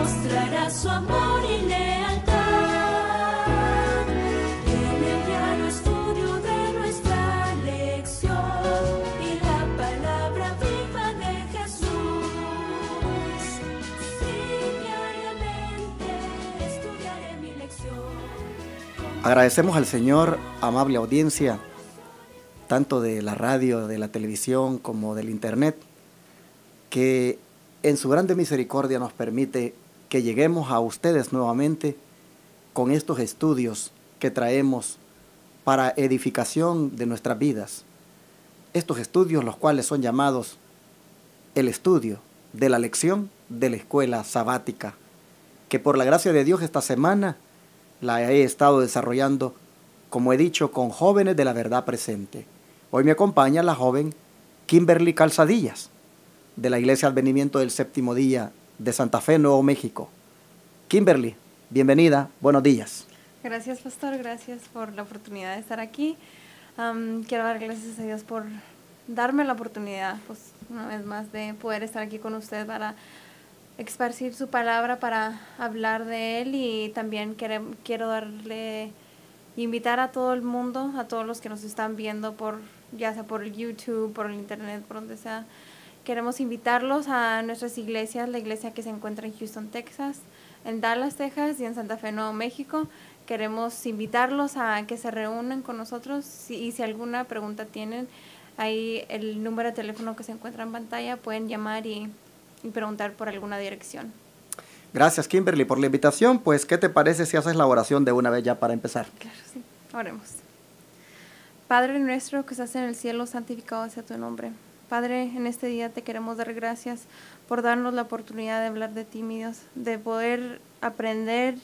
mostrará su amor y lealtad. En el diario estudio de nuestra lección y la palabra viva de Jesús. Sí, diariamente estudiaré mi lección. Agradecemos al Señor, amable audiencia, tanto de la radio, de la televisión, como del internet, que en su grande misericordia nos permite que lleguemos a ustedes nuevamente con estos estudios que traemos para edificación de nuestras vidas. Estos estudios, los cuales son llamados el estudio de la lección de la escuela sabática, que por la gracia de Dios esta semana la he estado desarrollando, como he dicho, con jóvenes de la verdad presente. Hoy me acompaña la joven Kimberly Calzadillas, de la Iglesia Advenimiento del Séptimo Día de Santa Fe, Nuevo México. Kimberly, bienvenida, buenos días. Gracias, pastor, gracias por la oportunidad de estar aquí. Quiero dar gracias a Dios por darme la oportunidad, pues, una vez más, de poder estar aquí con usted para esparcir su palabra, para hablar de Él, y también quiero invitar a todo el mundo, a todos los que nos están viendo, ya sea por YouTube, por el internet, por donde sea. Queremos invitarlos a nuestras iglesias, la iglesia que se encuentra en Houston, Texas, en Dallas, Texas, y en Santa Fe, Nuevo México. Queremos invitarlos a que se reúnan con nosotros, y si alguna pregunta tienen, ahí el número de teléfono que se encuentra en pantalla, pueden llamar y preguntar por alguna dirección. Gracias, Kimberly, por la invitación. Pues, ¿qué te parece si haces la oración de una vez ya para empezar? Claro, sí. Oremos. Padre nuestro que estás en el cielo, santificado sea tu nombre. Padre, en este día te queremos dar gracias por darnos la oportunidad de hablar de ti, mi Dios, de poder aprender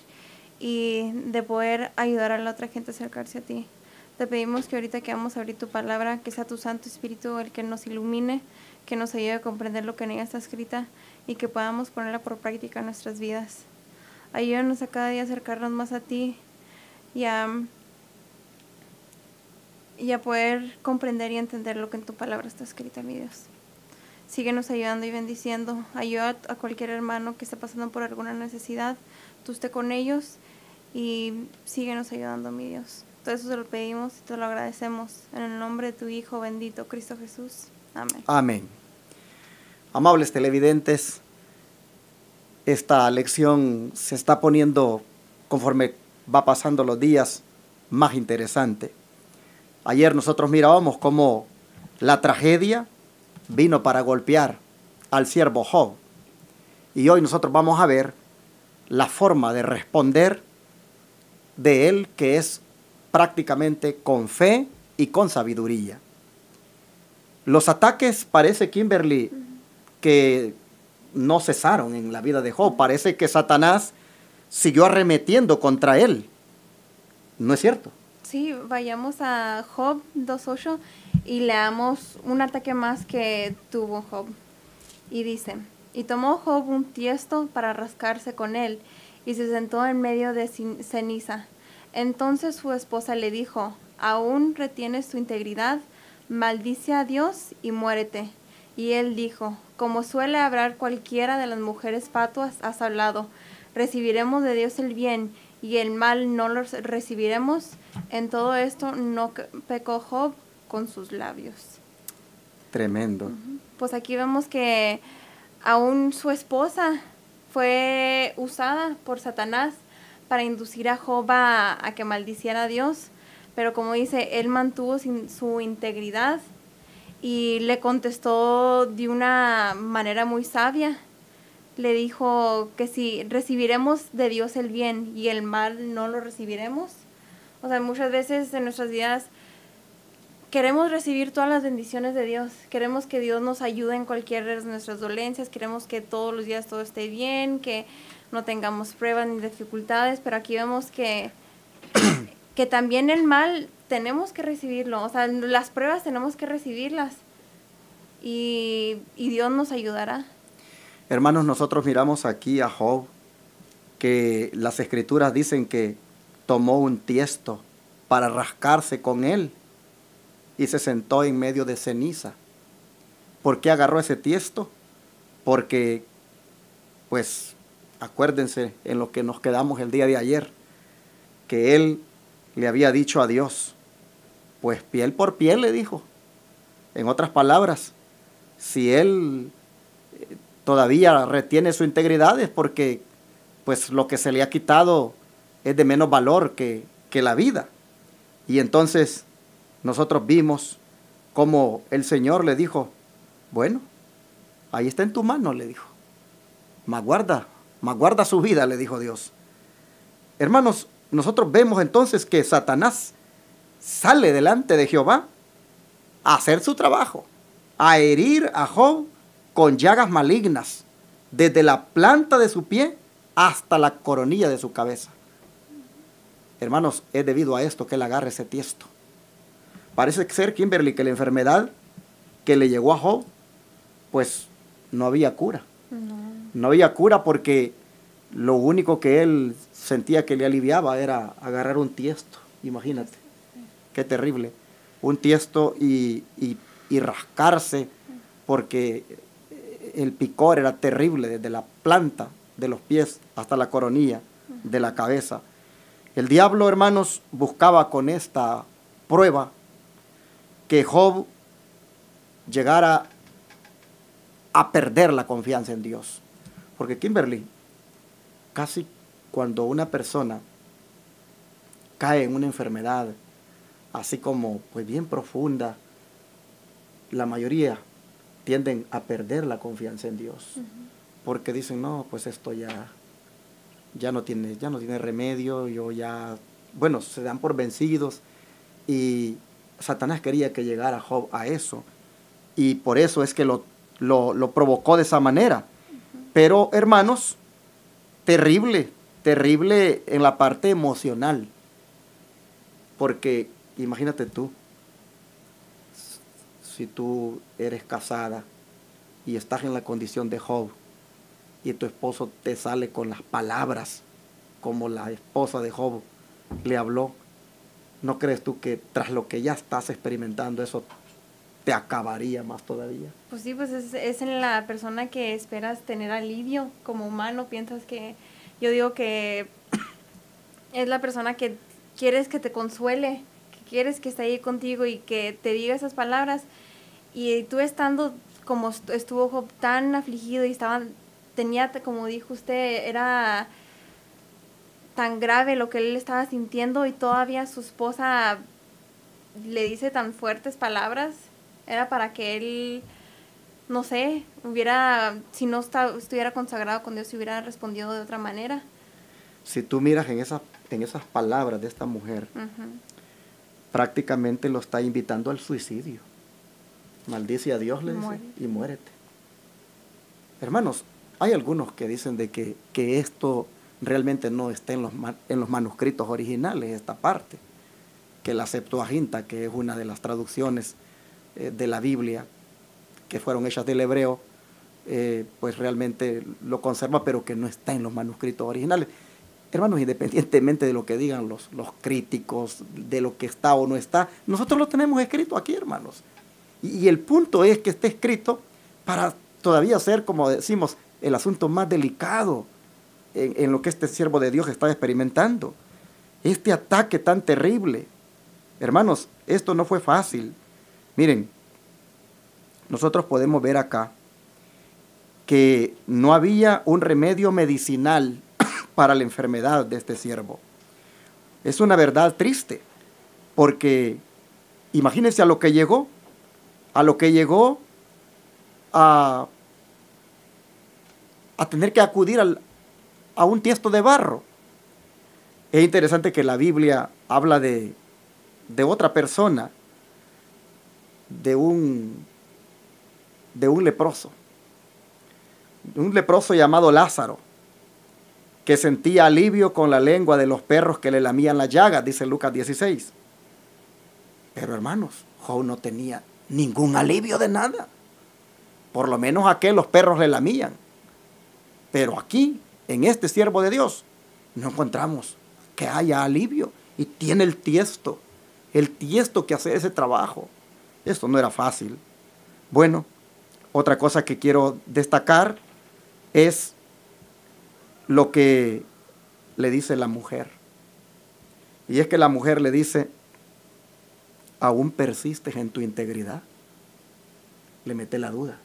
y de poder ayudar a la otra gente a acercarse a ti. Te pedimos que ahorita que vamos a abrir tu palabra, que sea tu Santo Espíritu el que nos ilumine, que nos ayude a comprender lo que en ella está escrita y que podamos ponerla por práctica en nuestras vidas. Ayúdanos a cada día a acercarnos más a ti y a poder comprender y entender lo que en tu palabra está escrita, mi Dios. Síguenos ayudando y bendiciendo. Ayuda a cualquier hermano que esté pasando por alguna necesidad. Tú esté con ellos y síguenos ayudando, mi Dios. Todo eso se lo pedimos y te lo agradecemos. En el nombre de tu Hijo bendito, Cristo Jesús. Amén. Amén. Amables televidentes, esta lección se está poniendo, conforme va pasando los días, más interesante. Ayer nosotros mirábamos cómo la tragedia vino para golpear al siervo Job. Y hoy nosotros vamos a ver la forma de responder de él, que es prácticamente con fe y con sabiduría. Los ataques, parece, Kimberly, que no cesaron en la vida de Job. Parece que Satanás siguió arremetiendo contra él. ¿No es cierto? Sí, vayamos a Job 2:8 y leamos un ataque más que tuvo Job. Y dice: y tomó Job un tiesto para rascarse con él, y se sentó en medio de ceniza. Entonces su esposa le dijo: ¿aún retienes tu integridad? Maldice a Dios y muérete. Y él dijo: como suele hablar cualquiera de las mujeres fatuas, has hablado. Recibiremos de Dios el bien, y el mal no lo recibiremos. En todo esto no pecó Job con sus labios. Tremendo. Pues aquí vemos que aún su esposa fue usada por Satanás para inducir a Job a que maldiciera a Dios. Pero como dice, él mantuvo su integridad y le contestó de una manera muy sabia. Le dijo que si recibiremos de Dios el bien y el mal no lo recibiremos. O sea, muchas veces en nuestras vidas queremos recibir todas las bendiciones de Dios. Queremos que Dios nos ayude en cualquiera de nuestras dolencias. Queremos que todos los días todo esté bien, que no tengamos pruebas ni dificultades. Pero aquí vemos que también el mal tenemos que recibirlo. O sea, las pruebas tenemos que recibirlas. Y Dios nos ayudará. Hermanos, nosotros miramos aquí a Job, que las escrituras dicen que tomó un tiesto para rascarse con él y se sentó en medio de ceniza. ¿Por qué agarró ese tiesto? Porque, pues, acuérdense en lo que nos quedamos el día de ayer, que él le había dicho a Dios, pues piel por piel le dijo. En otras palabras, si él todavía retiene su integridad es porque pues lo que se le ha quitado es de menos valor que la vida. Y entonces nosotros vimos cómo el Señor le dijo, bueno, ahí está en tu mano, le dijo. Mas guarda su vida, le dijo Dios. Hermanos, nosotros vemos entonces que Satanás sale delante de Jehová a hacer su trabajo, a herir a Job con llagas malignas, desde la planta de su pie hasta la coronilla de su cabeza. Hermanos, es debido a esto que él agarra ese tiesto. Parece ser, Kimberly, que la enfermedad que le llegó a Job, pues no había cura. No había cura porque lo único que él sentía que le aliviaba era agarrar un tiesto. Imagínate, qué terrible. Un tiesto y rascarse, porque el picor era terrible desde la planta de los pies hasta la coronilla de la cabeza. El diablo, hermanos, buscaba con esta prueba que Job llegara a perder la confianza en Dios. Porque, Kimberly, casi cuando una persona cae en una enfermedad así como pues bien profunda, la mayoría tienden a perder la confianza en Dios. Porque dicen, no, pues esto ya no tiene remedio, bueno, se dan por vencidos. Y Satanás quería que llegara Job a eso. Y por eso es que lo provocó de esa manera. Pero, hermanos, terrible en la parte emocional. Porque, imagínate tú, si tú eres casada y estás en la condición de Job, y tu esposo te sale con las palabras como la esposa de Job le habló, ¿no crees tú que tras lo que ya estás experimentando eso te acabaría más todavía? Pues sí, pues es en la persona que esperas tener alivio como humano. Yo digo que es la persona que quieres que te consuele, que quieres que esté ahí contigo y que te diga esas palabras. Y tú estando como estuvo Job, tan afligido y tenía, como dijo usted, era tan grave lo que él estaba sintiendo, y todavía su esposa le dice tan fuertes palabras. Era para que él, no sé, si no estuviera consagrado con Dios, hubiera respondido de otra manera. Si tú miras en esas palabras de esta mujer, prácticamente lo está invitando al suicidio. Maldice a Dios, le dice, y muérete. Hermanos, hay algunos que dicen de que esto realmente no está en los manuscritos originales, esta parte, que la Septuaginta, que es una de las traducciones de la Biblia que fueron hechas del hebreo, pues realmente lo conserva, pero que no está en los manuscritos originales. Hermanos, independientemente de lo que digan los críticos, de lo que está o no está, nosotros lo tenemos escrito aquí, hermanos. Y el punto es que esté escrito para todavía ser, como decimos, el asunto más delicado en lo que este siervo de Dios está experimentando. Este ataque tan terrible. Hermanos, esto no fue fácil. Miren, nosotros podemos ver acá que no había un remedio medicinal para la enfermedad de este siervo. Es una verdad triste, porque imagínense a lo que llegó a tener que acudir a un tiesto de barro. Es interesante que la Biblia habla de otra persona, de un leproso llamado Lázaro, que sentía alivio con la lengua de los perros que le lamían las llagas, dice Lucas 16. Pero hermanos, Job no tenía ningún alivio de nada. Por lo menos a que los perros le lamían. Pero aquí, en este siervo de Dios, no encontramos que haya alivio. Y tiene el tiesto que hace ese trabajo. Esto no era fácil. Bueno, otra cosa que quiero destacar es lo que le dice la mujer. Y es que la mujer le dice, ¿aún persistes en tu integridad? Le mete la duda.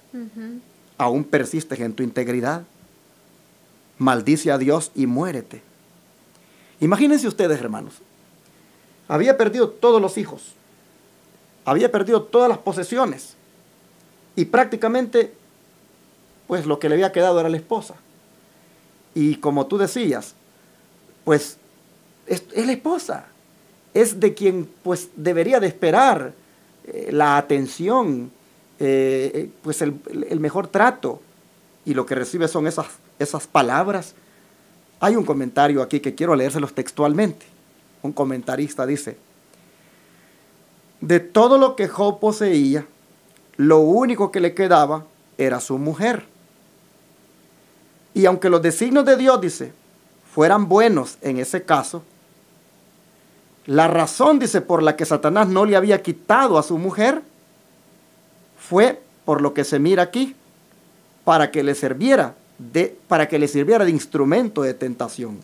¿Aún persistes en tu integridad? Maldice a Dios y muérete. Imagínense ustedes, hermanos. Había perdido todos los hijos. Había perdido todas las posesiones. Y prácticamente, pues lo que le había quedado era la esposa. Y como tú decías, pues es la esposa. Es de quien pues debería de esperar la atención, pues el mejor trato. Y lo que recibe son esas palabras. Hay un comentario aquí que quiero leérselos textualmente. Un comentarista dice, de todo lo que Job poseía, lo único que le quedaba era su mujer. Y aunque los designios de Dios, dice, fueran buenos en ese caso, la razón, dice, por la que Satanás no le había quitado a su mujer, fue por lo que se mira aquí, para que le sirviera de instrumento de tentación.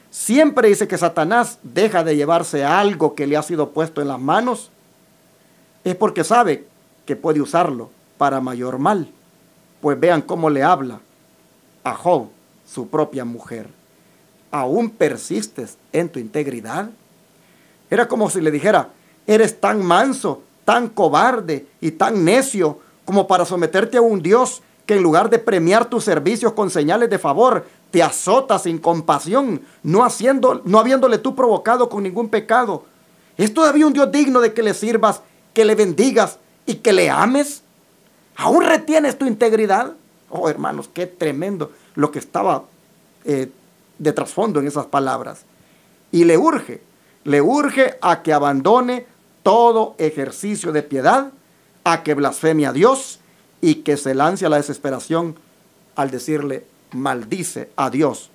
Siempre dice que Satanás deja de llevarse algo que le ha sido puesto en las manos, es porque sabe que puede usarlo para mayor mal. Pues vean cómo le habla a Job, su propia mujer. ¿Aún persistes en tu integridad? Era como si le dijera, eres tan manso, tan cobarde y tan necio como para someterte a un Dios que en lugar de premiar tus servicios con señales de favor, te azota sin compasión, no habiéndole tú provocado con ningún pecado. ¿Es todavía un Dios digno de que le sirvas, que le bendigas y que le ames? ¿Aún retienes tu integridad? Oh, hermanos, qué tremendo lo que estaba de trasfondo en esas palabras. Y le urge a que abandone todo ejercicio de piedad, a que blasfeme a Dios y que se lance a la desesperación al decirle, maldice a Dios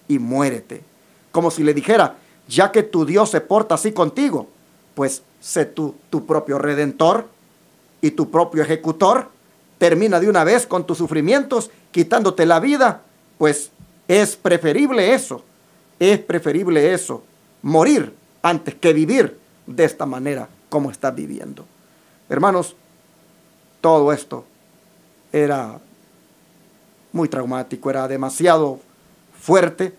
y muérete. Como si le dijera, ya que tu Dios se porta así contigo, pues sé tú tu propio redentor y tu propio ejecutor. Termina de una vez con tus sufrimientos, quitándote la vida, pues es preferible eso, morir antes que vivir de esta manera como estás viviendo. Hermanos, todo esto era muy traumático, era demasiado fuerte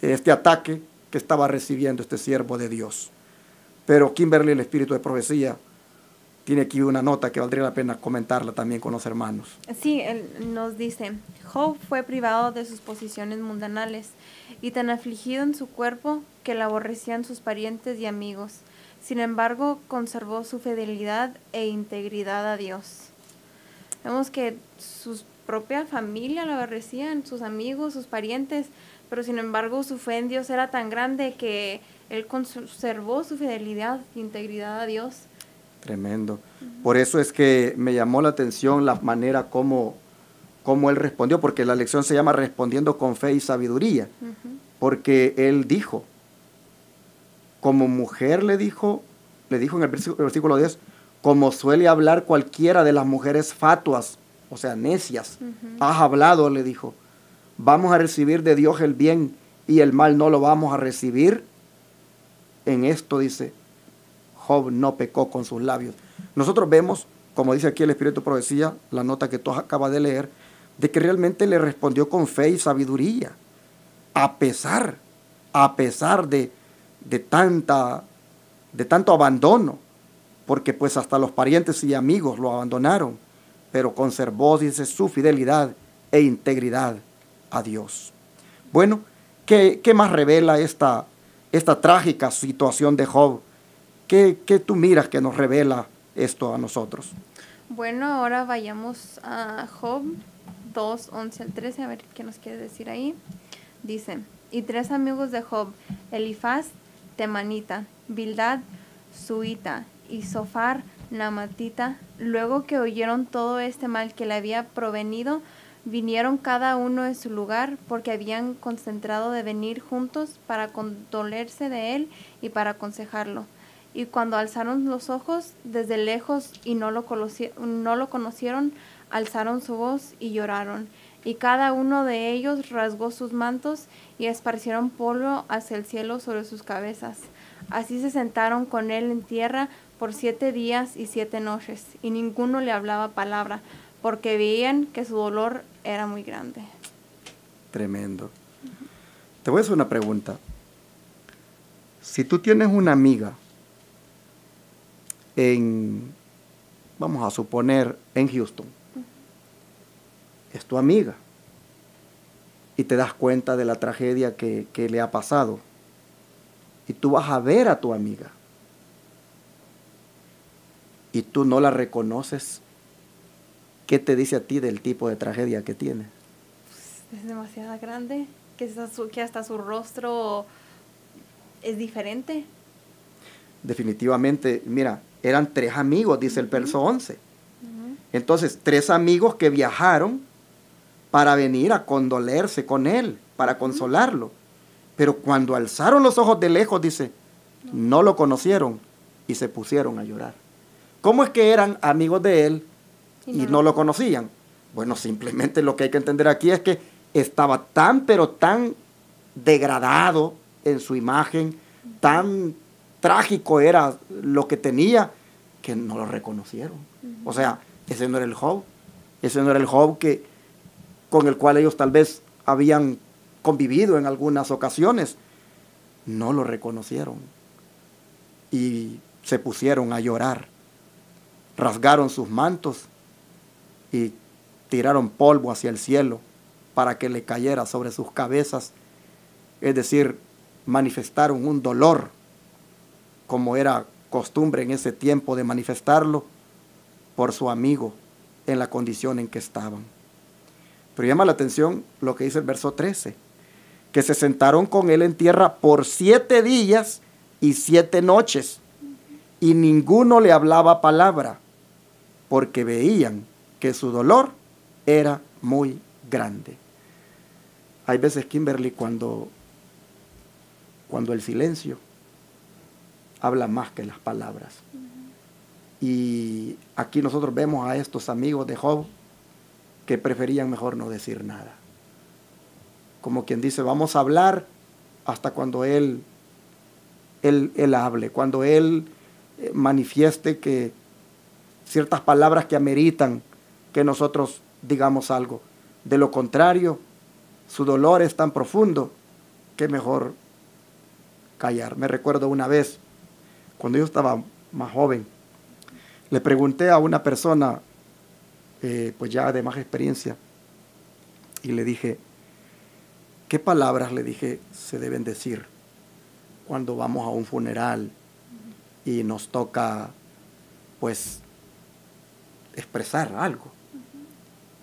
este ataque que estaba recibiendo este siervo de Dios. Pero Kimberly, el espíritu de profecía, tiene aquí una nota que valdría la pena comentarla también con los hermanos. Sí, él nos dice, Job fue privado de sus posiciones mundanales y tan afligido en su cuerpo que le aborrecían sus parientes y amigos. Sin embargo, conservó su fidelidad e integridad a Dios. Vemos que su propia familia lo aborrecían, sus amigos, sus parientes, pero sin embargo su fe en Dios era tan grande que él conservó su fidelidad e integridad a Dios. Tremendo. Por eso es que me llamó la atención la manera como él respondió, porque la lección se llama respondiendo con fe y sabiduría. Porque él dijo, como mujer le dijo en el versículo 10, como suele hablar cualquiera de las mujeres fatuas, o sea, necias. Has hablado, le dijo, vamos a recibir de Dios el bien y el mal no lo vamos a recibir. En esto dice, Job no pecó con sus labios. Nosotros vemos, como dice aquí el Espíritu de Profecía, la nota que tú acabas de leer, de que realmente le respondió con fe y sabiduría, a pesar de tanto abandono, porque pues hasta los parientes y amigos lo abandonaron, pero conservó, dice, su fidelidad e integridad a Dios. Bueno, ¿qué más revela esta trágica situación de Job? ¿Qué tú miras que nos revela esto a nosotros? Bueno, ahora vayamos a Job 2, 11 al 13, a ver qué nos quiere decir ahí. Dice, y 3 amigos de Job, Elifaz, Temanita, Bildad, Suita, y Sofar, Namatita, luego que oyeron todo este mal que le había provenido, vinieron cada uno de su lugar, porque habían concentrado de venir juntos para condolerse de él y para aconsejarlo. Y cuando alzaron los ojos desde lejos y no lo conocieron, alzaron su voz y lloraron. Y cada uno de ellos rasgó sus mantos y esparcieron polvo hacia el cielo sobre sus cabezas. Así se sentaron con él en tierra por 7 días y 7 noches, y ninguno le hablaba palabra, porque veían que su dolor era muy grande. Tremendo. Te voy a hacer una pregunta. Si tú tienes una amiga vamos a suponer, en Houston, es tu amiga, y te das cuenta de la tragedia que le ha pasado, y tú vas a ver a tu amiga, y tú no la reconoces, ¿qué te dice a ti del tipo de tragedia que tiene? Es demasiado grande, que hasta su rostro es diferente. Definitivamente, mira, eran 3 amigos, dice el verso 11. Entonces, 3 amigos que viajaron para venir a condolerse con él, para consolarlo. Pero cuando alzaron los ojos de lejos, dice, no lo conocieron y se pusieron a llorar. ¿Cómo es que eran amigos de él y no lo conocían? Bueno, simplemente lo que hay que entender aquí es que estaba tan, pero tan degradado en su imagen, tan trágico era lo que tenía, que no lo reconocieron. O sea, ese no era el Job. Ese no era el Job con el cual ellos tal vez habían convivido en algunas ocasiones. No lo reconocieron. Y se pusieron a llorar. Rasgaron sus mantos y tiraron polvo hacia el cielo para que le cayera sobre sus cabezas. Es decir, manifestaron un dolor, como era costumbre en ese tiempo de manifestarlo, por su amigo en la condición en que estaban. Pero llama la atención lo que dice el verso 13, que se sentaron con él en tierra por 7 días y 7 noches, y ninguno le hablaba palabra, porque veían que su dolor era muy grande. Hay veces, Kimberly, cuando el silencio habla más que las palabras. Y aquí nosotros vemos a estos amigos de Job que preferían mejor no decir nada. Como quien dice, vamos a hablar hasta cuando él hable, cuando él manifieste que ciertas palabras que ameritan que nosotros digamos algo. De lo contrario, su dolor es tan profundo que mejor callar. Me recuerdo una vez, cuando yo estaba más joven, le pregunté a una persona, pues ya de más experiencia, y le dije, ¿qué palabras, le dije, se deben decir cuando vamos a un funeral y nos toca, pues, expresar algo?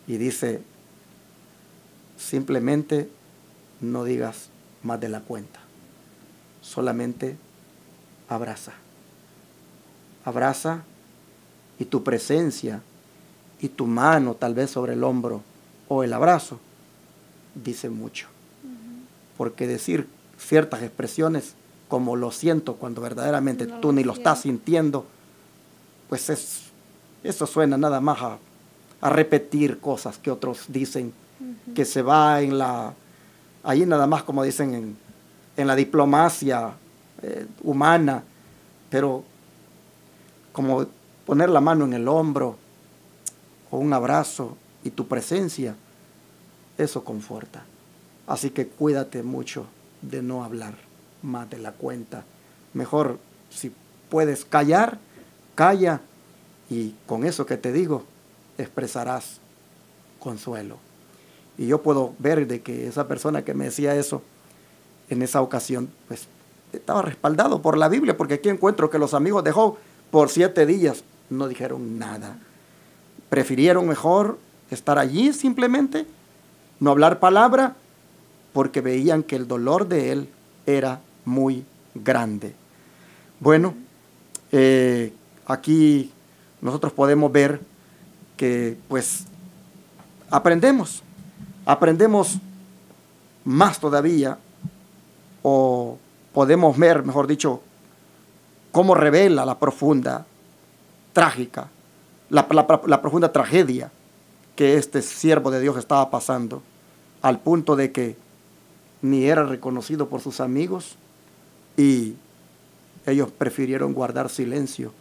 Y dice, simplemente no digas más de la cuenta, solamente abraza. Abraza, y tu presencia y tu mano tal vez sobre el hombro o el abrazo dice mucho. Porque decir ciertas expresiones como lo siento cuando verdaderamente tú ni lo estás sintiendo, pues eso suena nada más a repetir cosas que otros dicen, que se va ahí nada más, como dicen en la diplomacia humana, pero como poner la mano en el hombro o un abrazo y tu presencia, eso conforta. Así que cuídate mucho de no hablar más de la cuenta. Mejor, si puedes callar, calla, y con eso que te digo, expresarás consuelo. Y yo puedo ver de que esa persona que me decía eso en esa ocasión, pues estaba respaldado por la Biblia, porque aquí encuentro que los amigos de Job por 7 días no dijeron nada. Prefirieron mejor estar allí simplemente, no hablar palabra, porque veían que el dolor de él era muy grande. Bueno, aquí nosotros podemos ver que pues aprendemos más todavía, o podemos ver, mejor dicho, cómo revela la profunda trágica, la profunda tragedia que este siervo de Dios estaba pasando, al punto de que ni era reconocido por sus amigos y ellos prefirieron guardar silencio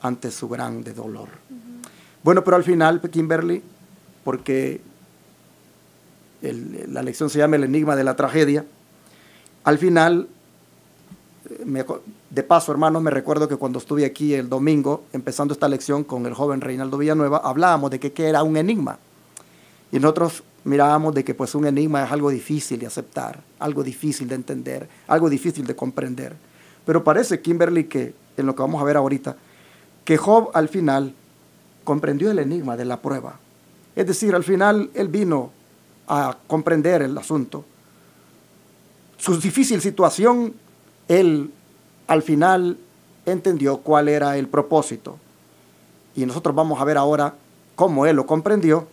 ante su grande dolor. Bueno, pero al final, Kimberly, porque la lección se llama El enigma de la tragedia, al final, de paso, hermanos, me recuerdo que cuando estuve aquí el domingo, empezando esta lección con el joven Reinaldo Villanueva, hablábamos de que era un enigma. Y nosotros mirábamos de que pues un enigma es algo difícil de aceptar, algo difícil de entender, algo difícil de comprender. Pero parece, Kimberly, que en lo que vamos a ver ahorita, que Job al final comprendió el enigma de la prueba. Es decir, al final él vino a comprender el asunto. Su difícil situación, él al final entendió cuál era el propósito. Y nosotros vamos a ver ahora cómo él lo comprendió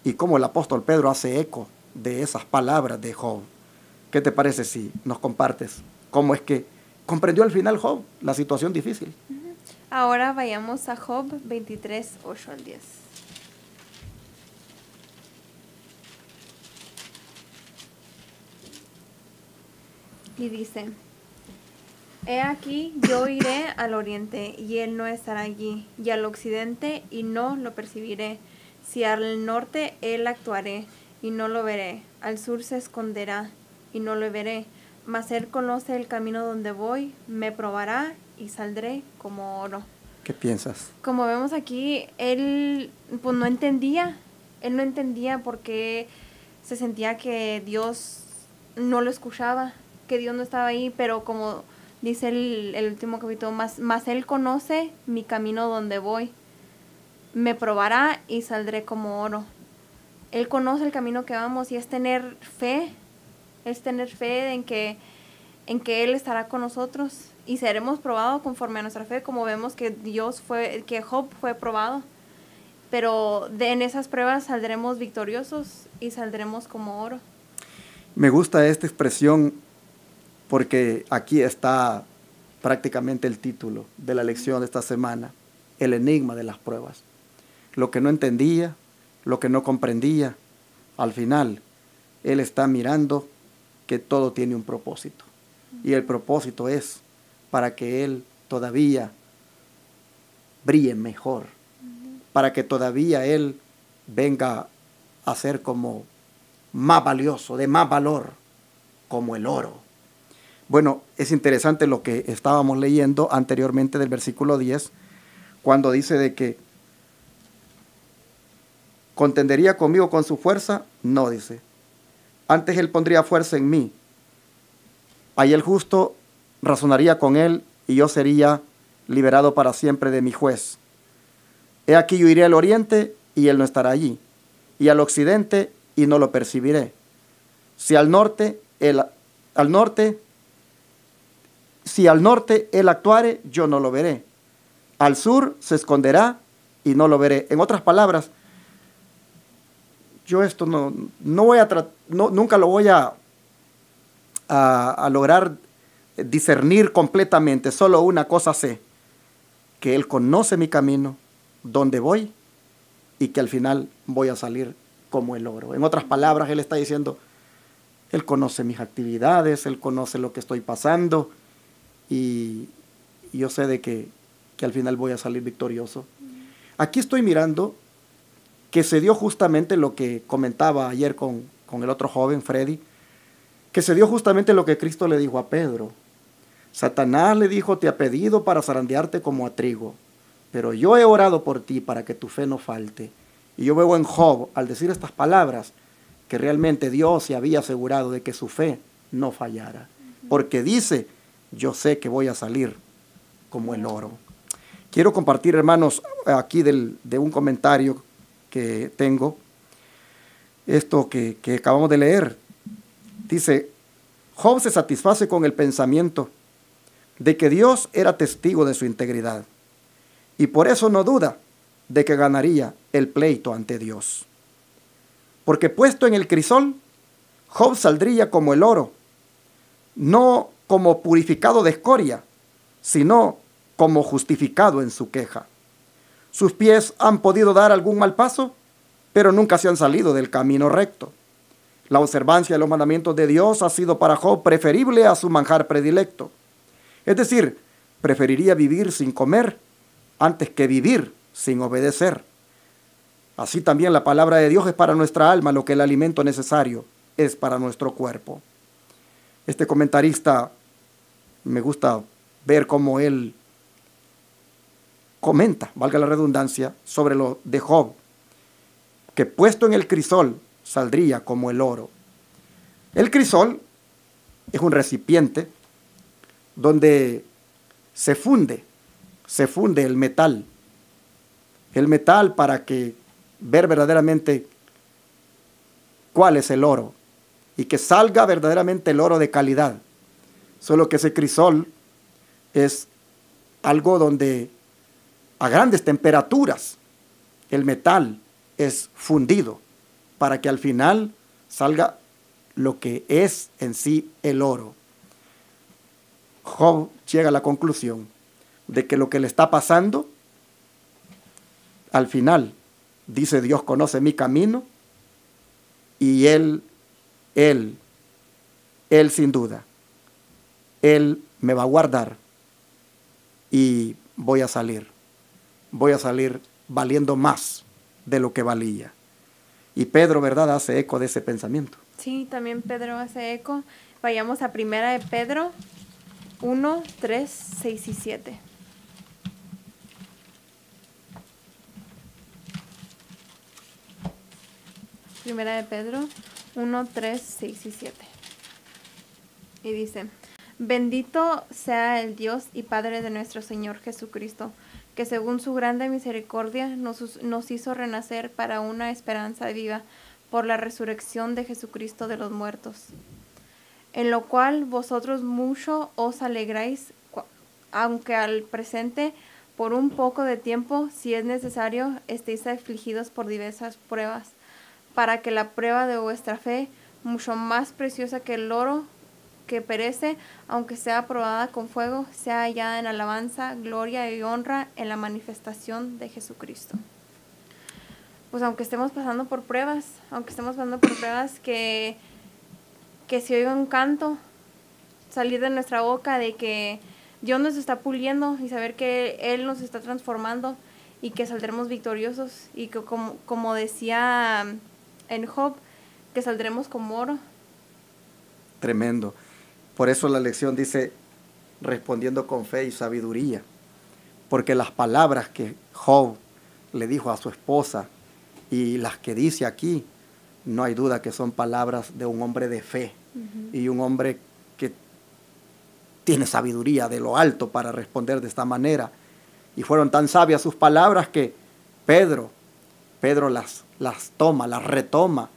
y cómo el apóstol Pedro hace eco de esas palabras de Job. ¿Qué te parece si nos compartes cómo es que comprendió al final Job la situación difícil? Ahora vayamos a Job 23, 8 al 10. Y dice: He aquí, yo iré al oriente, y él no estará allí, y al occidente, y no lo percibiré. Si al norte, él actuaré, y no lo veré. Al sur se esconderá, y no lo veré. Mas él conoce el camino donde voy, me probará, y saldré como oro. ¿Qué piensas? Como vemos aquí, él pues no entendía. Él no entendía porque se sentía que Dios no lo escuchaba, que Dios no estaba ahí, pero como dice el último capítulo, más él conoce mi camino donde voy, me probará y saldré como oro. Él conoce el camino que vamos y es tener fe en que Él estará con nosotros y seremos probados conforme a nuestra fe, como vemos que que Job fue probado. Pero en esas pruebas saldremos victoriosos y saldremos como oro. Me gusta esta expresión porque aquí está prácticamente el título de la lección de esta semana, el enigma de las pruebas. Lo que no entendía, lo que no comprendía, al final él está mirando que todo tiene un propósito. Y el propósito es para que él todavía brille mejor, para que todavía él venga a ser como más valioso, de más valor, como el oro. Bueno, es interesante lo que estábamos leyendo anteriormente del versículo 10, cuando dice de que ¿contendería conmigo con su fuerza? No, dice. Antes él pondría fuerza en mí. Ahí el justo razonaría con él y yo sería liberado para siempre de mi juez. He aquí yo iré al oriente y él no estará allí, y al occidente y no lo percibiré. Si al norte él actuare, yo no lo veré. Al sur se esconderá y no lo veré. En otras palabras, yo esto nunca lo voy a lograr discernir completamente. Solo una cosa sé, que Él conoce mi camino, dónde voy, y que al final voy a salir como el oro. En otras palabras, Él está diciendo, Él conoce mis actividades, Él conoce lo que estoy pasando, y yo sé de que al final voy a salir victorioso. Aquí estoy mirando que se dio justamente lo que comentaba ayer con el otro joven, Freddy, que se dio justamente lo que Cristo le dijo a Pedro. Satanás le dijo, te ha pedido para zarandearte como a trigo, pero yo he orado por ti para que tu fe no falte. Y yo veo en Job, al decir estas palabras, que realmente Dios se había asegurado de que su fe no fallara. Porque dice, yo sé que voy a salir como el oro. Quiero compartir, hermanos, aquí de un comentario que tengo, esto que acabamos de leer. Dice, Job se satisface con el pensamiento de que Dios era testigo de su integridad y por eso no duda de que ganaría el pleito ante Dios. Porque puesto en el crisol, Job saldría como el oro, no como purificado de escoria, sino como justificado en su queja. ¿Sus pies han podido dar algún mal paso? pero nunca se han salido del camino recto. La observancia de los mandamientos de Dios ha sido para Job preferible a su manjar predilecto. Es decir, preferiría vivir sin comer antes que vivir sin obedecer. Así también la palabra de Dios es para nuestra alma lo que el alimento necesario es para nuestro cuerpo. Este comentarista, me gusta ver cómo él comenta, valga la redundancia, sobre lo de Job, que puesto en el crisol saldría como el oro. El crisol es un recipiente donde se funde el metal para que ver verdaderamente cuál es el oro y que salga verdaderamente el oro de calidad. Solo que ese crisol es algo donde a grandes temperaturas el metal es fundido para que al final salga lo que es en sí el oro. Job llega a la conclusión de que lo que le está pasando, al final, dice Dios conoce mi camino y Él sin duda, Él me va a guardar y voy a salir valiendo más de lo que valía. Y Pedro, ¿verdad?, hace eco de ese pensamiento. Sí, también Pedro hace eco. Vayamos a Primera de Pedro 1, 3, 6 y 7. Primera de Pedro 1, 3, 6 y 7. Y dice: Bendito sea el Dios y Padre de nuestro Señor Jesucristo, que según su grande misericordia nos hizo renacer para una esperanza viva por la resurrección de Jesucristo de los muertos, en lo cual vosotros mucho os alegráis, aunque al presente, por un poco de tiempo, si es necesario, estéis afligidos por diversas pruebas, para que la prueba de vuestra fe, mucho más preciosa que el oro, que perece, aunque sea probada con fuego, sea hallada en alabanza, gloria y honra en la manifestación de Jesucristo. Pues aunque estemos pasando por pruebas, que se oiga un canto salir de nuestra boca de que Dios nos está puliendo y saber que Él nos está transformando y que saldremos victoriosos y que como decía en Job, que saldremos como oro. Tremendo. Por eso la lección dice, respondiendo con fe y sabiduría, porque las palabras que Job le dijo a su esposa y las que dice aquí, no hay duda que son palabras de un hombre de fe y un hombre que tiene sabiduría de lo alto para responder de esta manera. Y fueron tan sabias sus palabras que Pedro las toma, las retoma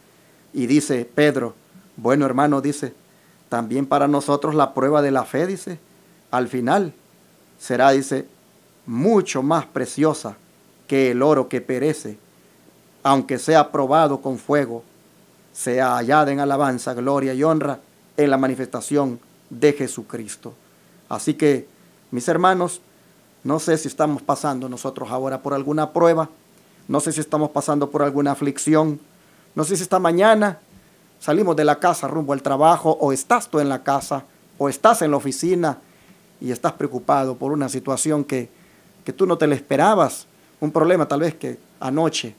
y dice, Pedro, bueno hermano, dice, también para nosotros la prueba de la fe, dice, al final será, dice, mucho más preciosa que el oro que perece, aunque sea probado con fuego, sea hallada en alabanza, gloria y honra en la manifestación de Jesucristo. Así que, mis hermanos, no sé si estamos pasando nosotros ahora por alguna prueba, no sé si estamos pasando por alguna aflicción, no sé si esta mañana salimos de la casa rumbo al trabajo, o estás tú en la casa, o estás en la oficina y estás preocupado por una situación que tú no te la esperabas, un problema tal vez que anoche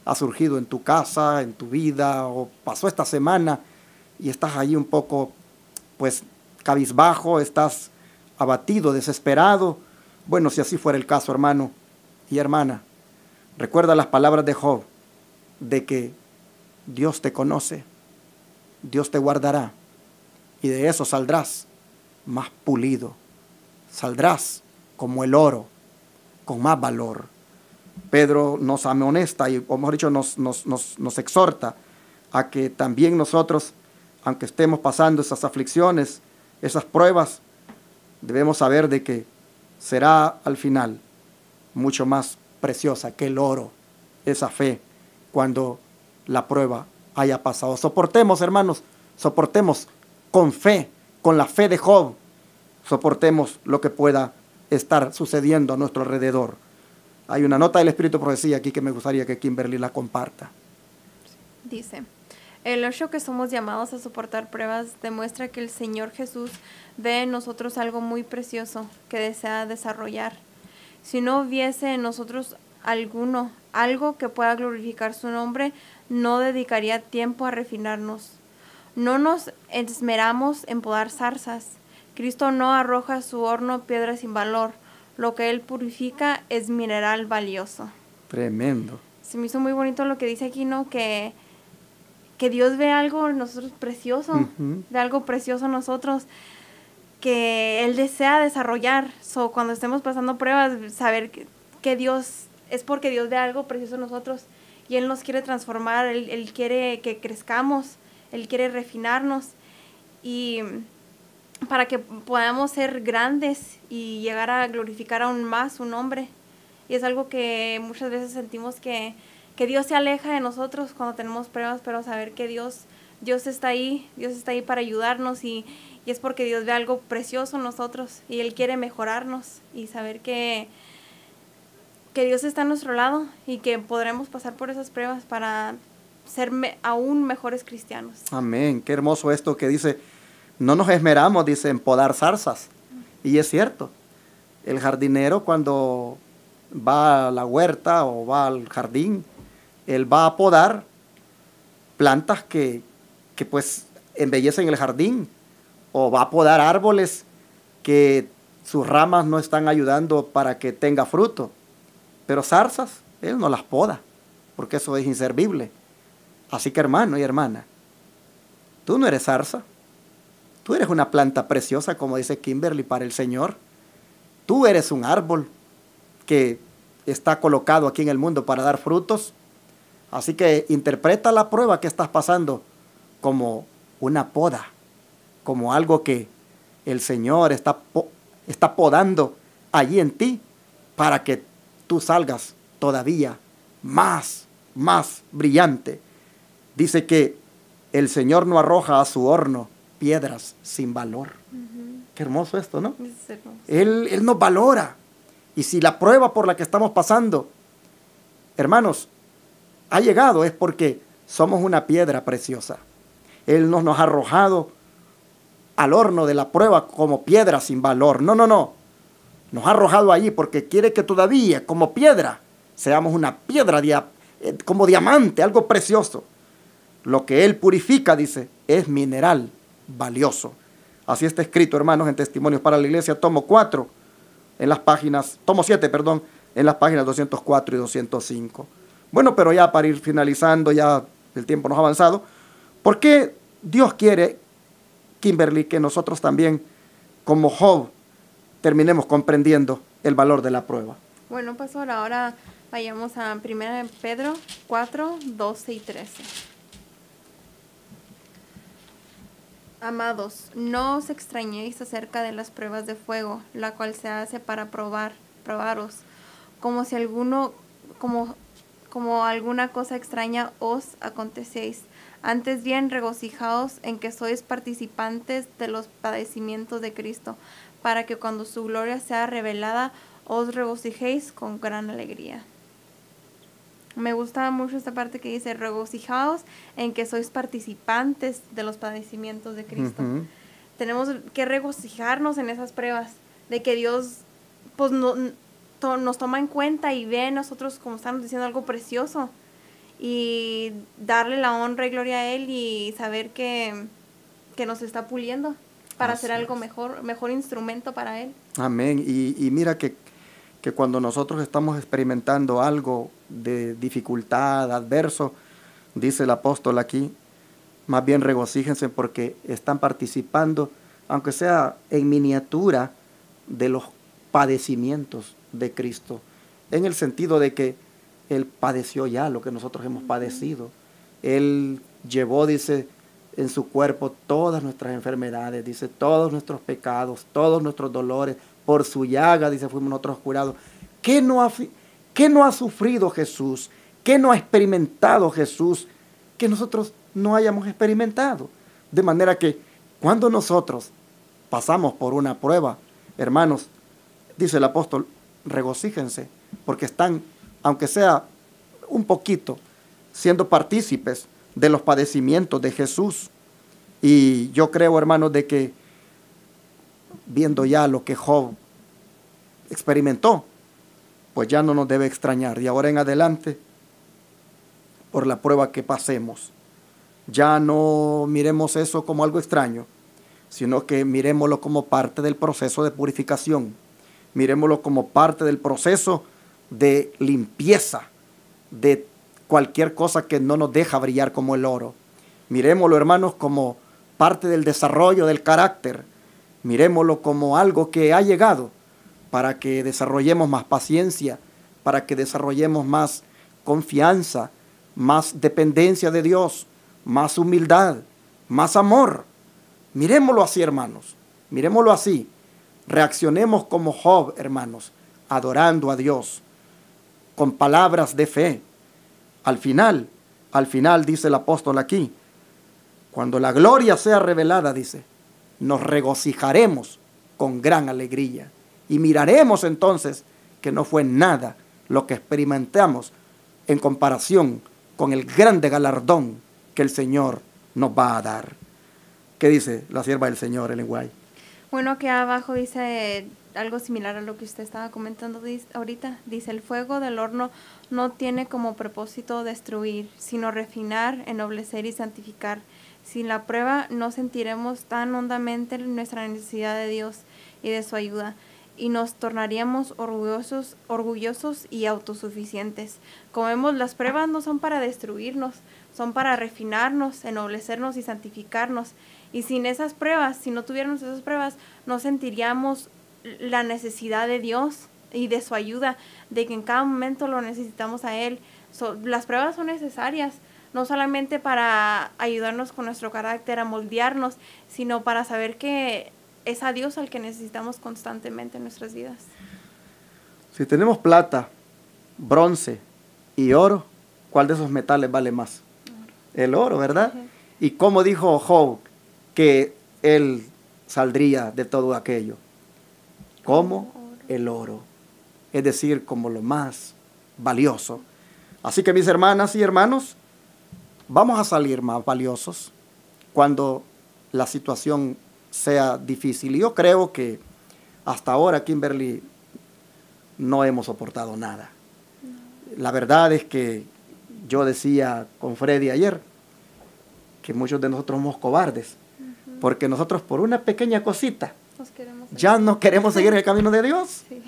ha surgido en tu casa, en tu vida, o pasó esta semana y estás allí un poco, pues, cabizbajo, estás abatido, desesperado. Bueno, si así fuera el caso, hermano y hermana, recuerda las palabras de Job, de que Dios te conoce, Dios te guardará, y de eso saldrás más pulido, saldrás como el oro, con más valor. Pedro nos amonesta, y o mejor dicho, nos exhorta a que también nosotros, aunque estemos pasando esas aflicciones, esas pruebas, debemos saber de que será al final mucho más preciosa que el oro, esa fe, cuando la prueba haya pasado. Soportemos, hermanos, soportemos con fe, con la fe de Job, soportemos lo que pueda estar sucediendo a nuestro alrededor. Hay una nota del Espíritu de Profecía aquí que me gustaría que Kimberly la comparta. Dice, el hecho que somos llamados a soportar pruebas demuestra que el Señor Jesús ve en nosotros algo muy precioso que desea desarrollar. Si no hubiese en nosotros algo que pueda glorificar su nombre, no dedicaría tiempo a refinarnos. No nos esmeramos en podar zarzas. Cristo no arroja a su horno piedra sin valor. Lo que Él purifica es mineral valioso. Tremendo. Se me hizo muy bonito lo que dice aquí, ¿no? Que Dios ve algo en nosotros precioso, ve algo precioso en nosotros, que Él desea desarrollar. Cuando estemos pasando pruebas, saber que Dios, es porque Dios ve algo precioso en nosotros y Él nos quiere transformar, Él quiere que crezcamos, Él quiere refinarnos y para que podamos ser grandes y llegar a glorificar aún más su nombre. Y es algo que muchas veces sentimos que Dios se aleja de nosotros cuando tenemos pruebas, pero saber que Dios está ahí para ayudarnos y es porque Dios ve algo precioso en nosotros y Él quiere mejorarnos y saber que Dios está a nuestro lado y que podremos pasar por esas pruebas para ser aún mejores cristianos. Amén. Qué hermoso esto que dice, no nos esmeramos, dice, en podar zarzas. Y es cierto, el jardinero cuando va a la huerta o va al jardín, él va a podar plantas que pues embellecen el jardín, o va a podar árboles que sus ramas no están ayudando para que tenga fruto. Pero zarzas, él no las poda, porque eso es inservible. Así que hermano y hermana, tú no eres zarza, tú eres una planta preciosa, como dice Kimberly, para el Señor. Tú eres un árbol que está colocado aquí en el mundo para dar frutos. Así que interpreta la prueba que estás pasando como una poda, como algo que el Señor está podando allí en ti para que tú salgas todavía más brillante. Dice que el Señor no arroja a su horno piedras sin valor. Qué hermoso esto, ¿no? Es hermoso. Él nos valora. Y si la prueba por la que estamos pasando, hermanos, ha llegado, es porque somos una piedra preciosa. Él no nos ha arrojado al horno de la prueba como piedra sin valor. No. Nos ha arrojado allí porque quiere que todavía, como piedra, seamos una piedra como diamante, algo precioso. Lo que Él purifica, dice, es mineral valioso. Así está escrito, hermanos, en Testimonios para la Iglesia, tomo 7, en las páginas 204 y 205. Bueno, pero ya para ir finalizando, ya el tiempo nos ha avanzado. ¿Por qué Dios quiere, Kimberly, que nosotros también, como Job, terminemos comprendiendo el valor de la prueba? Bueno, pastor, ahora vayamos a 1 Pedro 4, 12 y 13. Amados, no os extrañéis acerca de las pruebas de fuego, la cual se hace para probaros, como si como alguna cosa extraña os acontecéis. Antes bien, regocijaos en que sois participantes de los padecimientos de Cristo, para que cuando su gloria sea revelada, os regocijéis con gran alegría. Me gusta mucho esta parte que dice, regocijaos en que sois participantes de los padecimientos de Cristo. Tenemos que regocijarnos en esas pruebas, de que Dios pues nos toma en cuenta y ve en nosotros, como estamos diciendo, algo precioso. Y darle la honra y gloria a Él y saber que nos está puliendo para hacer algo mejor instrumento para Él. Amén. Y mira que cuando nosotros estamos experimentando algo de dificultad, adverso, dice el apóstol aquí, más bien regocíjense porque están participando, aunque sea en miniatura, de los padecimientos de Cristo, en el sentido de que Él padeció ya lo que nosotros hemos padecido. Él llevó, dice, en su cuerpo todas nuestras enfermedades, dice, todos nuestros pecados, todos nuestros dolores. Por su llaga, dice, fuimos nosotros curados. ¿Qué no ha sufrido Jesús? ¿Qué no ha experimentado Jesús que nosotros no hayamos experimentado? De manera que cuando nosotros pasamos por una prueba, hermanos, dice el apóstol, regocíjense, porque están, aunque sea un poquito, siendo partícipes de los padecimientos de Jesús. Y yo creo, hermanos, de que viendo ya lo que Job experimentó, pues ya no nos debe extrañar. De ahora en adelante, por la prueba que pasemos, ya no miremos eso como algo extraño, sino que miremoslo como parte del proceso de purificación. Miremoslo como parte del proceso de limpieza de cualquier cosa que no nos deja brillar como el oro. Miremoslo, hermanos, como parte del desarrollo del carácter. Miremoslo como algo que ha llegado para que desarrollemos más paciencia, para que desarrollemos más confianza, más dependencia de Dios, más humildad, más amor. Miremoslo así, hermanos, miremoslo así. Reaccionemos como Job, hermanos, adorando a Dios, con palabras de fe. Al final dice el apóstol aquí, cuando la gloria sea revelada, dice, nos regocijaremos con gran alegría y miraremos entonces que no fue nada lo que experimentamos en comparación con el grande galardón que el Señor nos va a dar. ¿Qué dice la sierva del Señor, Ellen White? Bueno, que abajo dice algo similar a lo que usted estaba comentando ahorita. Dice, el fuego del horno no tiene como propósito destruir, sino refinar, ennoblecer y santificar. Sin la prueba no sentiremos tan hondamente nuestra necesidad de Dios y de su ayuda, y nos tornaríamos orgullosos y autosuficientes. Como vemos, las pruebas no son para destruirnos, son para refinarnos, ennoblecernos y santificarnos. Y sin esas pruebas, si no tuviéramos esas pruebas, no sentiríamos la necesidad de Dios y de su ayuda, de que en cada momento lo necesitamos a Él. Las pruebas son necesarias, no solamente para ayudarnos con nuestro carácter, a moldearnos, sino para saber que es a Dios al que necesitamos constantemente en nuestras vidas. Si tenemos plata, bronce y oro, ¿cuál de esos metales vale más? El oro, ¿verdad? Uh-huh. Y como dijo Job que él saldría de todo aquello, como el oro, es decir, como lo más valioso. Así que mis hermanas y hermanos, vamos a salir más valiosos cuando la situación sea difícil. Y yo creo que hasta ahora, Kimberly, no hemos soportado nada. La verdad es que yo decía con Freddy ayer que muchos de nosotros somos cobardes, porque nosotros por una pequeña cosita ya no queremos seguir el camino de Dios. Sí.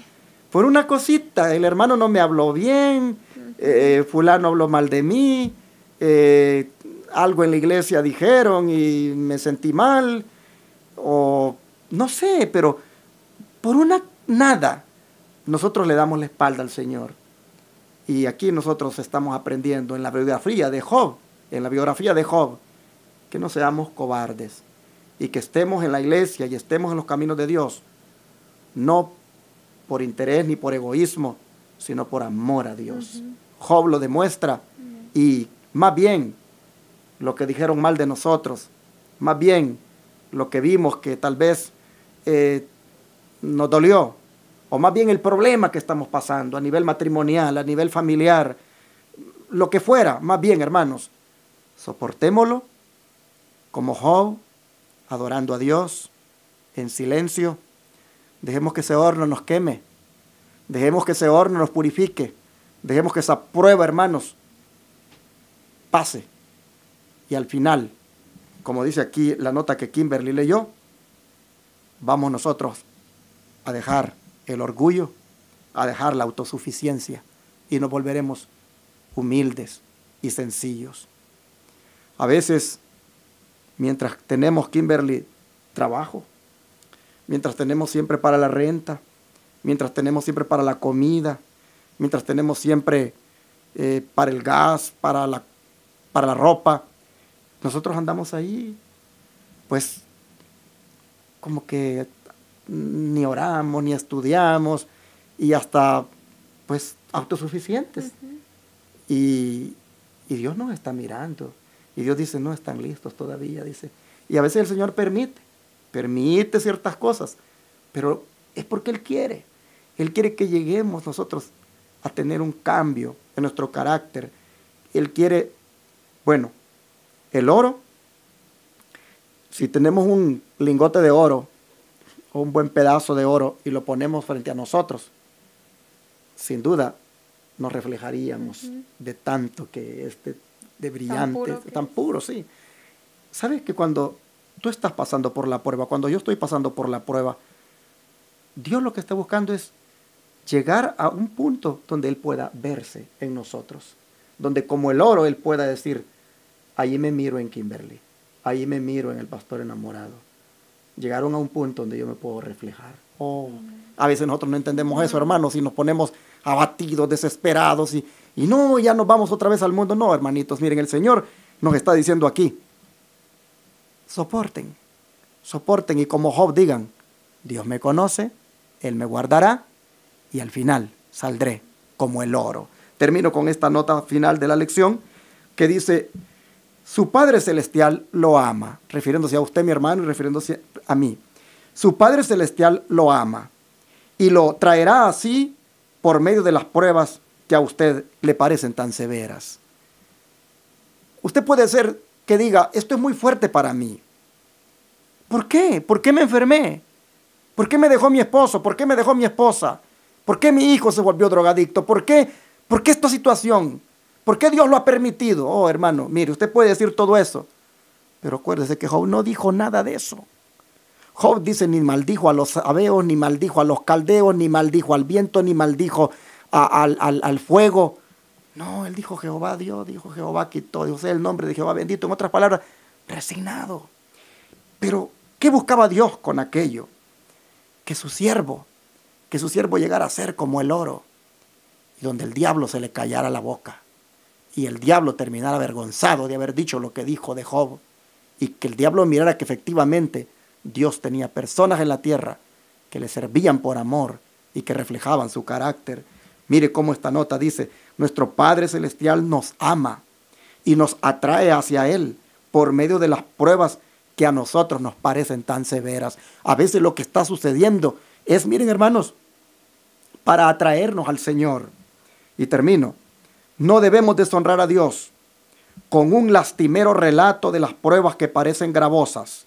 Por una cosita, el hermano no me habló bien, fulano habló mal de mí, algo en la iglesia dijeron y me sentí mal, o no sé, pero por una nada nosotros le damos la espalda al Señor. Y aquí nosotros estamos aprendiendo en la biografía de Job, que no seamos cobardes y que estemos en la iglesia y estemos en los caminos de Dios, no por interés ni por egoísmo, sino por amor a Dios. Uh-huh. Job lo demuestra. Uh-huh. Y más bien lo que dijeron mal de nosotros, más bien lo que vimos que tal vez nos dolió, o más bien el problema que estamos pasando a nivel matrimonial, a nivel familiar, lo que fuera, más bien, hermanos, soportémoslo como Job, adorando a Dios en silencio. Dejemos que ese horno nos queme, dejemos que ese horno nos purifique, dejemos que esa prueba, hermanos, pase. Y al final, como dice aquí la nota que Kimberly leyó, vamos nosotros a dejar el orgullo, a dejar la autosuficiencia y nos volveremos humildes y sencillos. A veces, mientras tenemos, Kimberly, trabajo, mientras tenemos siempre para la renta, mientras tenemos siempre para la comida, mientras tenemos siempre para el gas, para la ropa, nosotros andamos ahí, pues, como que ni oramos, ni estudiamos, y hasta, pues, autosuficientes. Uh-huh. Y Dios nos está mirando. Y Dios dice, no están listos todavía, dice. Y a veces el Señor permite ciertas cosas, pero es porque Él quiere. Él quiere que lleguemos nosotros a tener un cambio en nuestro carácter. Él quiere, bueno, El oro, si tenemos un lingote de oro o un buen pedazo de oro y lo ponemos frente a nosotros, sin duda nos reflejaríamos de tanto que es de brillante, tan puro, sí. ¿Sabes que cuando tú estás pasando por la prueba, cuando yo estoy pasando por la prueba, Dios lo que está buscando es llegar a un punto donde Él pueda verse en nosotros, donde como el oro Él pueda decir, allí me miro en Kimberly, allí me miro en el pastor enamorado. Llegaron a un punto donde yo me puedo reflejar. A veces nosotros no entendemos eso, hermanos, y nos ponemos abatidos, desesperados, y no, ya nos vamos otra vez al mundo. No, hermanitos, miren, el Señor nos está diciendo aquí, soporten, y como Job digan, Dios me conoce, Él me guardará, y al final saldré como el oro. Termino con esta nota final de la lección que dice, su Padre Celestial lo ama, refiriéndose a usted, mi hermano, y refiriéndose a mí. Su Padre Celestial lo ama y lo traerá así por medio de las pruebas que a usted le parecen tan severas. Usted puede ser que diga, esto es muy fuerte para mí. ¿Por qué? ¿Por qué me enfermé? ¿Por qué me dejó mi esposo? ¿Por qué me dejó mi esposa? ¿Por qué mi hijo se volvió drogadicto? ¿Por qué esta situación? ¿Por qué Dios lo ha permitido? Oh, hermano, mire, usted puede decir todo eso, pero acuérdese que Job no dijo nada de eso. Job dice, ni maldijo a los sabeos, ni maldijo a los caldeos, ni maldijo al viento, ni maldijo al fuego. No, él dijo Jehová dio, dijo Jehová quitó, dijo sea el nombre de Jehová bendito. En otras palabras, resignado. Pero, ¿qué buscaba Dios con aquello? Que su siervo llegara a ser como el oro, y donde el diablo se le callara la boca, y el diablo terminara avergonzado de haber dicho lo que dijo de Job, y que el diablo mirara que efectivamente Dios tenía personas en la tierra que le servían por amor y que reflejaban su carácter. Mire cómo esta nota dice, nuestro Padre Celestial nos ama y nos atrae hacia Él por medio de las pruebas que a nosotros nos parecen tan severas. A veces lo que está sucediendo es, miren hermanos, para atraernos al Señor. Y termino, no debemos deshonrar a Dios con un lastimero relato de las pruebas que parecen gravosas.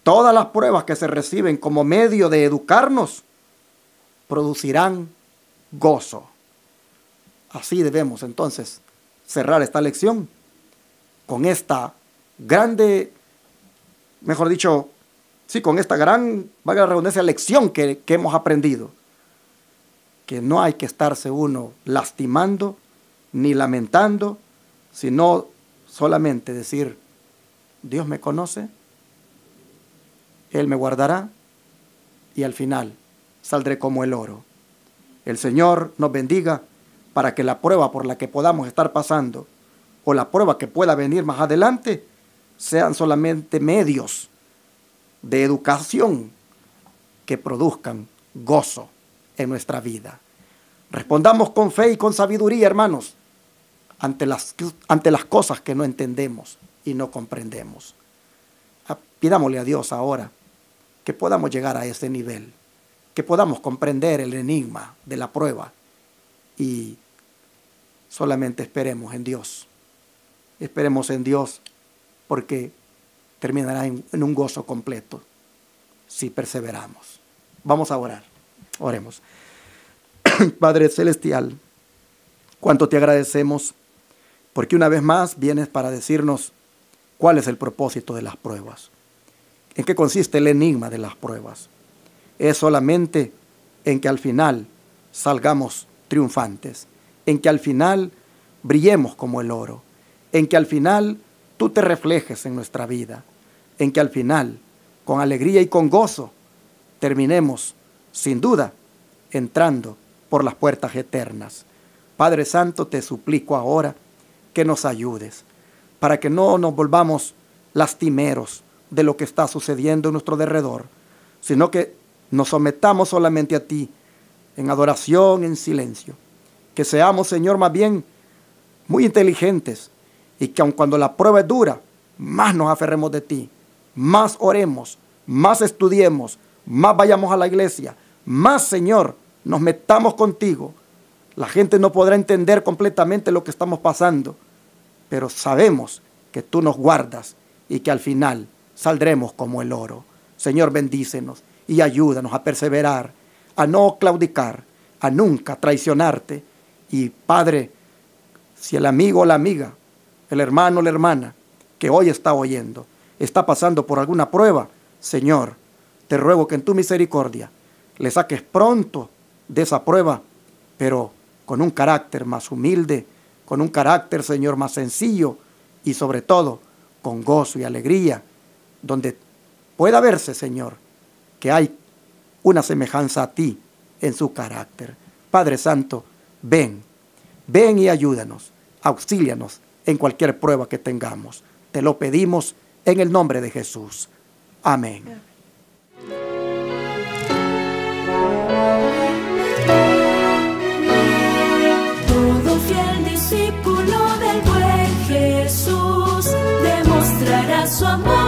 Todas las pruebas que se reciben como medio de educarnos producirán gozo. Así debemos entonces cerrar esta lección con esta grande, mejor dicho, sí, con esta gran, valga la redundancia, lección que hemos aprendido. Que no hay que estarse uno lastimando ni lamentando, sino solamente decir, Dios me conoce, Él me guardará y al final saldré como el oro. El Señor nos bendiga para que la prueba por la que podamos estar pasando o la prueba que pueda venir más adelante sean solamente medios de educación que produzcan gozo en nuestra vida. Respondamos con fe y con sabiduría, hermanos, ante las cosas que no entendemos y no comprendemos. Pidámosle a Dios ahora que podamos llegar a ese nivel, que podamos comprender el enigma de la prueba y solamente esperemos en Dios. Esperemos en Dios porque terminará en un gozo completo si perseveramos. Vamos a orar. Oremos. Padre Celestial, cuánto te agradecemos porque una vez más vienes para decirnos cuál es el propósito de las pruebas. ¿En qué consiste el enigma de las pruebas? Es solamente en que al final salgamos triunfantes, en que al final brillemos como el oro, en que al final tú te reflejes en nuestra vida, en que al final, con alegría y con gozo, terminemos, sin duda, entrando por las puertas eternas. Padre Santo, te suplico ahora que nos ayudes, para que no nos volvamos lastimeros de lo que está sucediendo en nuestro derredor, sino que nos sometamos solamente a ti, en adoración, en silencio. Que seamos, Señor, más bien muy inteligentes, y que aun cuando la prueba es dura, más nos aferremos de ti, más oremos, más estudiemos, más vayamos a la iglesia, más, Señor, nos metamos contigo. La gente no podrá entender completamente lo que estamos pasando, pero sabemos que tú nos guardas y que al final saldremos como el oro. Señor, bendícenos y ayúdanos a perseverar, a no claudicar, a nunca traicionarte. Y Padre, si el amigo o la amiga, el hermano o la hermana que hoy está oyendo, está pasando por alguna prueba, Señor, te ruego que en tu misericordia le saques pronto de esa prueba, pero con un carácter más humilde, con un carácter, Señor, más sencillo y sobre todo con gozo y alegría, donde pueda verse, Señor, que hay una semejanza a ti en su carácter. Padre Santo, ven y ayúdanos, auxílianos en cualquier prueba que tengamos. Te lo pedimos en el nombre de Jesús. Amén. Todo fiel discípulo del buen Jesús demostrará su amor.